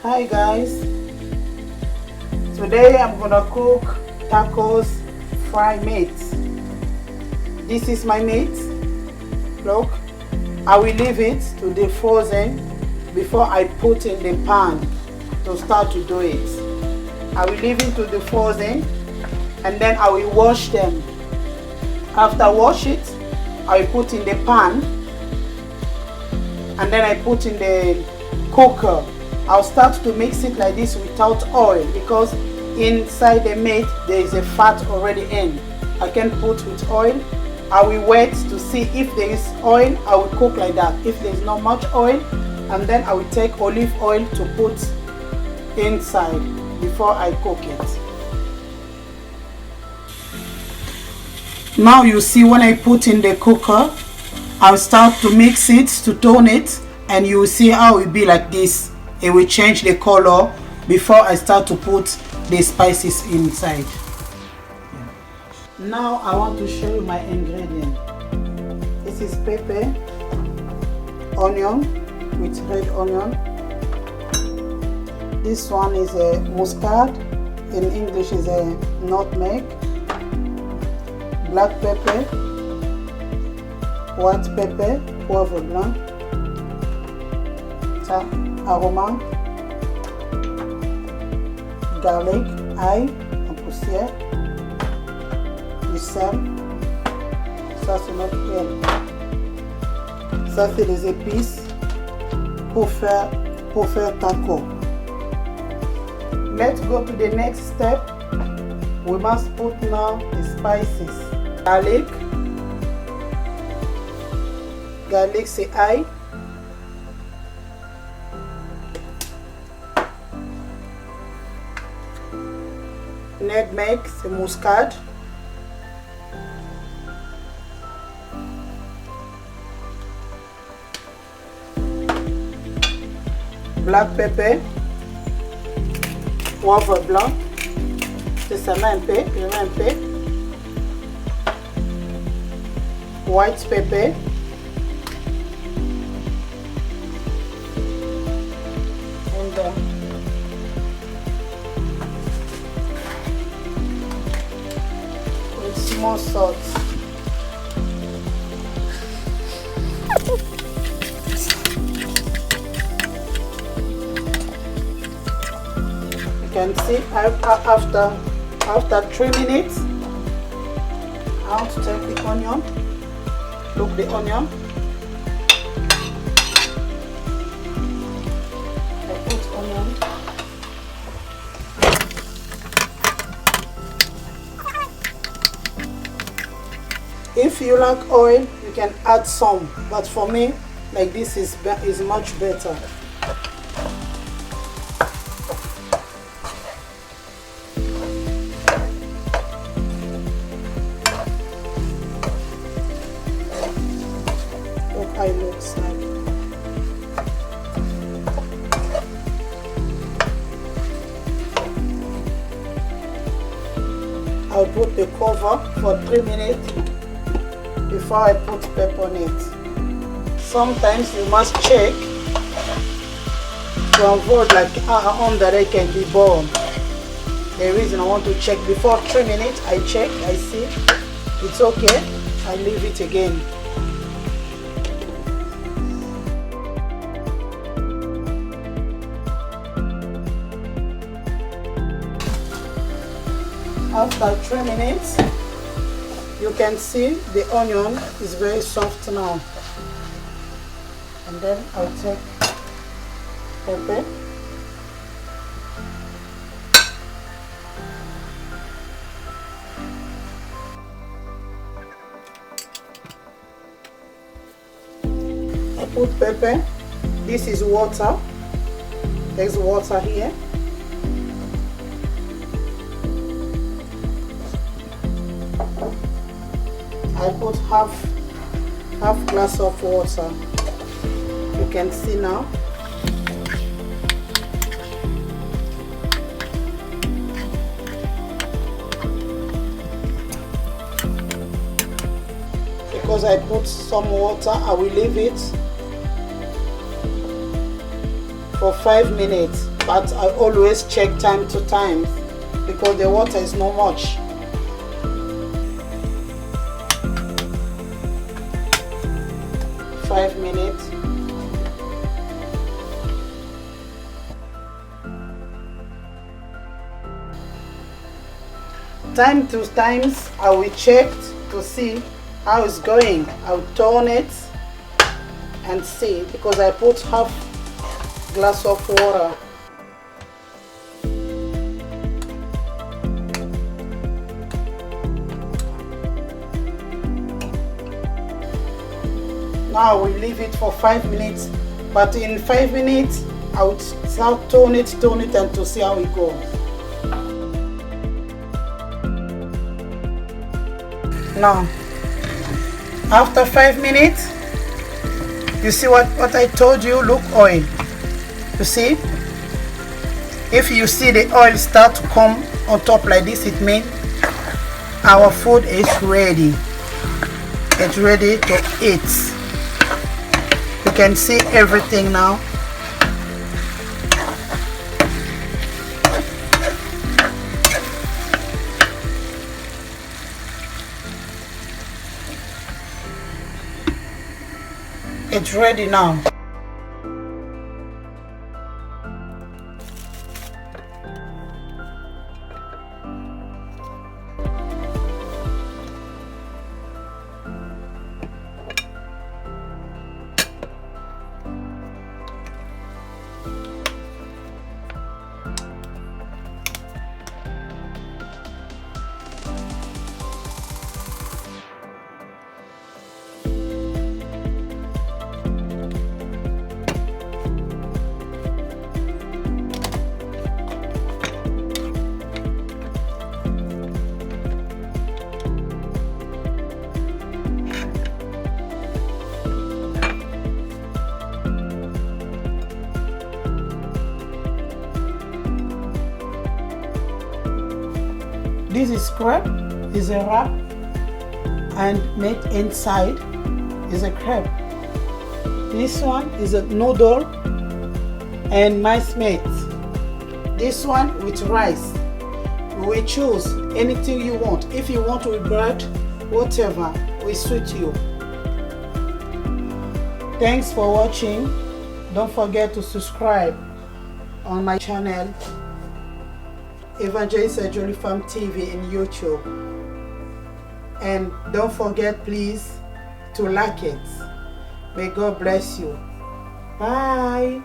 Hi guys, today I'm gonna cook tacos fried meat. This is my meat. Look, I will leave it to defrozen before I put in the pan to start to do it. I will leave it to defrozen and then I will wash them. After wash it, I will put in the pan and then I put in the cooker. I'll start to mix it like this without oil because inside the meat there is a fat already in. I can put with oil. I will wait to see if there is oil. I will cook like that. If there is not much oil, and then I will take olive oil to put inside before I cook it. Now you see when I put in the cooker, I'll start to mix it, to tone it, and you will see how it will be like this. It will change the color before I start to put the spices inside. Now I want to show you my ingredient. This is pepper, onion with red onion. This one is a mustard, in English is a nutmeg, black pepper, white pepper, poivre blanc, aroma, garlic, ail en poussière, du sel, ça c'est notre huile. Ça c'est des épices pour faire taco. Let's go to the next step. We must put now the spices. Garlic c'est ail. Nutmeg, c'est muscade. Black pepper. Poivre blanc. C'est ça, un peu, je mets un peu. White pepper. And small salt. You can see after 3 minutes, I want to take the onion. Look the onion. I put onion. If you like oil, you can add some, but for me, like this is much better. Look how it looks like. I'll put the cover for 3 minutes before I put pepper on it. Sometimes you must check to avoid like under they can be burned. The reason I want to check before 3 minutes, I check, I see it's okay, I leave it again. After 3 minutes, you can see the onion is very soft now. And then I'll take pepper. I put pepper. This is water. There's water here. I put half glass of water. You can see now. Because I put some water, I will leave it for 5 minutes, but I always check time to time because the water is not much. Five minutes. Time to times I will check to see how it's going. I will turn it and see, because I put half glass of water. Now we leave it for 5 minutes, but in 5 minutes I would start turn it and to see how it goes. Now after 5 minutes, you see what I told you, look, oil. You see, if you see the oil start to come on top like this, it means our food is ready. It's ready to eat. You can see everything now. It's ready now. This is crab, is a wrap, and meat inside is a crab. This one is a noodle and mice meat. This one with rice. We will choose anything you want. If you want with bread, whatever will suit you. Thanks for watching. Don't forget to subscribe on my channel, Evangelist Jolie Fam TV in YouTube. And don't forget, please, to like it. May God bless you. Bye.